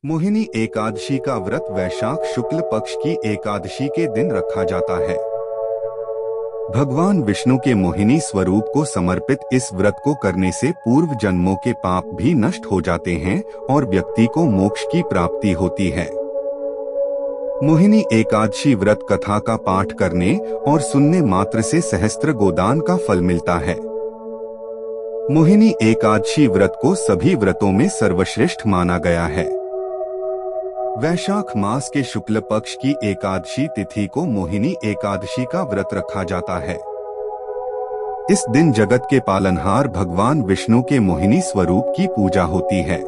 मोहिनी एकादशी का व्रत वैशाख शुक्ल पक्ष की एकादशी के दिन रखा जाता है। भगवान विष्णु के मोहिनी स्वरूप को समर्पित इस व्रत को करने से पूर्व जन्मों के पाप भी नष्ट हो जाते हैं और व्यक्ति को मोक्ष की प्राप्ति होती है। मोहिनी एकादशी व्रत कथा का पाठ करने और सुनने मात्र से सहस्त्र गोदान का फल मिलता है। मोहिनी एकादशी व्रत को सभी व्रतों में सर्वश्रेष्ठ माना गया है। वैशाख मास के शुक्ल पक्ष की एकादशी तिथि को मोहिनी एकादशी का व्रत रखा जाता है। इस दिन जगत के पालनहार भगवान विष्णु के मोहिनी स्वरूप की पूजा होती है।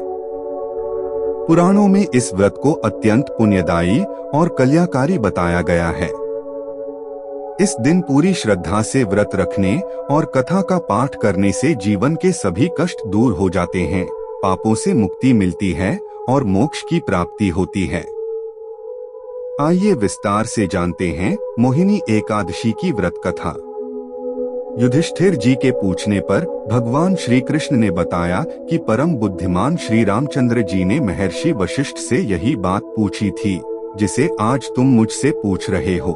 पुराणों में इस व्रत को अत्यंत पुण्यदायी और कल्याणकारी बताया गया है। इस दिन पूरी श्रद्धा से व्रत रखने और कथा का पाठ करने से जीवन के सभी कष्ट दूर हो जाते हैं, पापों से मुक्ति मिलती है और मोक्ष की प्राप्ति होती है। आइए विस्तार से जानते हैं मोहिनी एकादशी की व्रत कथा। युधिष्ठिर जी के पूछने पर भगवान श्री कृष्ण ने बताया कि परम बुद्धिमान श्री रामचंद्र जी ने महर्षि वशिष्ठ से यही बात पूछी थी, जिसे आज तुम मुझसे पूछ रहे हो।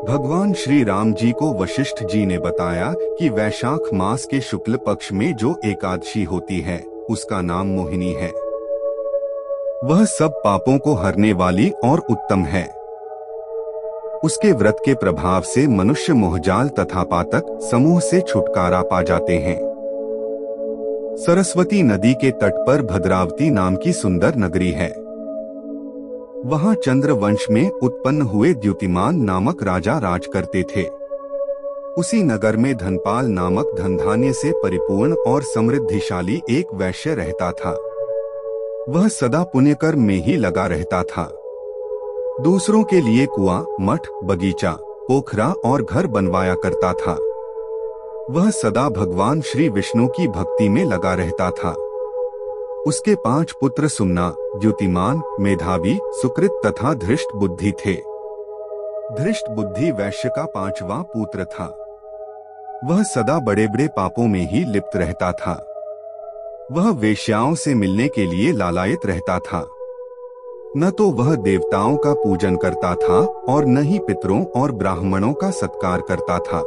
भगवान श्री राम जी को वशिष्ठ जी ने बताया कि वैशाख मास के शुक्ल पक्ष में जो एकादशी होती है, उसका नाम मोहिनी है। वह सब पापों को हरने वाली और उत्तम है। उसके व्रत के प्रभाव से मनुष्य मोहजाल तथा पातक समूह से छुटकारा पा जाते हैं। सरस्वती नदी के तट पर भद्रावती नाम की सुंदर नगरी है। वहां चंद्र वंश में उत्पन्न हुए द्युतिमान नामक राजा राज करते थे। उसी नगर में धनपाल नामक धनधान्य से परिपूर्ण और समृद्धिशाली एक वैश्य रहता था। वह सदा पुण्य कर्म में ही लगा रहता था। दूसरों के लिए कुआं, मठ, बगीचा, पोखरा और घर बनवाया करता था। वह सदा भगवान श्री विष्णु की भक्ति में लगा रहता था। उसके 5 पुत्र सुमना, द्युतिमान, मेधावी, सुकृत तथा धृष्ट बुद्धि थे। धृष्ट बुद्धि वैश्य का 5वां पुत्र था। वह सदा बड़े बड़े पापों में ही लिप्त रहता था। वह वेश्याओं से मिलने के लिए लालायित रहता था। न तो वह देवताओं का पूजन करता था और न ही पितरों और ब्राह्मणों का सत्कार करता था।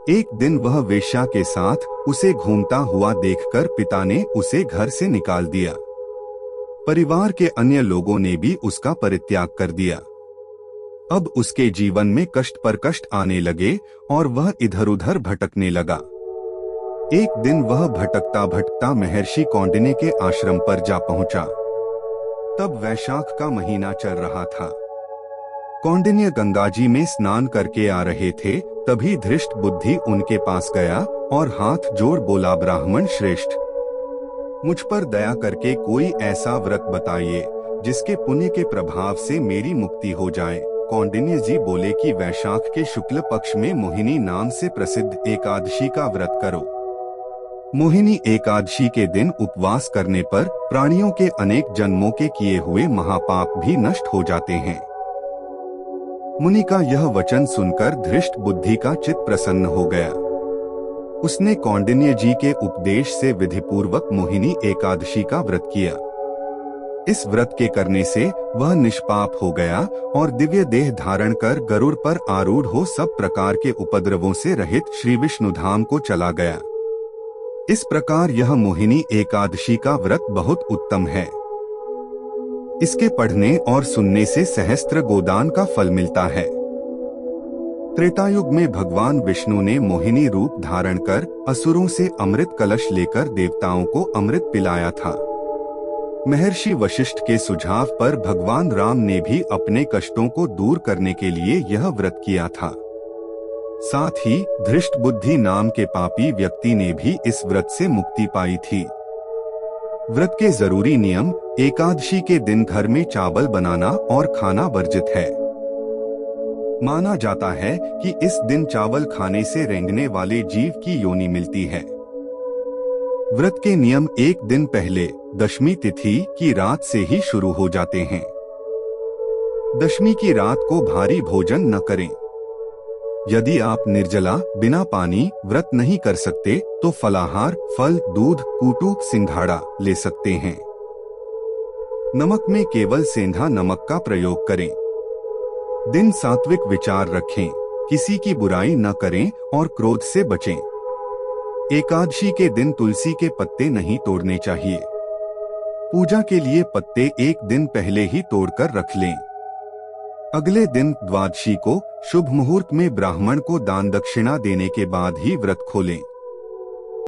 एक दिन वह वेश्या के साथ उसे घूमता हुआ देखकर पिता ने उसे घर से निकाल दिया। परिवार के अन्य लोगों ने भी उसका परित्याग कर दिया। अब उसके जीवन में कष्ट पर कष्ट आने लगे और वह इधर उधर भटकने लगा। एक दिन वह भटकता भटकता महर्षि कौंडिन्य के आश्रम पर जा पहुंचा। तब वैशाख का महीना चल रहा था। कौंडिन्य गंगाजी में स्नान करके आ रहे थे। तभी धृष्ट बुद्धि उनके पास गया और हाथ जोड़ बोला, ब्राह्मण श्रेष्ठ, मुझ पर दया करके कोई ऐसा व्रत बताइए जिसके पुण्य के प्रभाव से मेरी मुक्ति हो जाए। कौंडिन्य जी बोले कि वैशाख के शुक्ल पक्ष में मोहिनी नाम से प्रसिद्ध एकादशी का व्रत करो। मोहिनी एकादशी के दिन उपवास करने पर प्राणियों के अनेक जन्मों के किए हुए महापाप भी नष्ट हो जाते हैं। मुनि का यह वचन सुनकर धृष्ट बुद्धि का चित्त प्रसन्न हो गया। उसने कौंडिन्य जी के उपदेश से विधिपूर्वक मोहिनी एकादशी का व्रत किया। इस व्रत के करने से वह निष्पाप हो गया और दिव्य देह धारण कर गरुड़ पर आरूढ़ हो सब प्रकार के उपद्रवों से रहित श्री विष्णु धाम को चला गया। इस प्रकार यह मोहिनी एकादशी का व्रत बहुत उत्तम है। इसके पढ़ने और सुनने से सहस्त्र गोदान का फल मिलता है। त्रेतायुग में भगवान विष्णु ने मोहिनी रूप धारण कर असुरों से अमृत कलश लेकर देवताओं को अमृत पिलाया था। महर्षि वशिष्ठ के सुझाव पर भगवान राम ने भी अपने कष्टों को दूर करने के लिए यह व्रत किया था। साथ ही धृष्ट बुद्धि नाम के पापी व्यक्ति ने भी इस व्रत से मुक्ति पाई थी। व्रत के जरूरी नियम: एकादशी के दिन घर में चावल बनाना और खाना वर्जित है। माना जाता है कि इस दिन चावल खाने से रेंगने वाले जीव की योनि मिलती है। व्रत के नियम एक दिन पहले दशमी तिथि की रात से ही शुरू हो जाते हैं। दशमी की रात को भारी भोजन न करें। यदि आप निर्जला बिना पानी व्रत नहीं कर सकते तो फलाहार, फल, दूध, कूटू, सिंघाड़ा ले सकते हैं। नमक में केवल सेंधा नमक का प्रयोग करें। दिन सात्विक विचार रखें, किसी की बुराई न करें और क्रोध से बचें। एकादशी के दिन तुलसी के पत्ते नहीं तोड़ने चाहिए। पूजा के लिए पत्ते एक दिन पहले ही तोड़कर रख लें। अगले दिन द्वादशी को शुभ मुहूर्त में ब्राह्मण को दान दक्षिणा देने के बाद ही व्रत खोलें।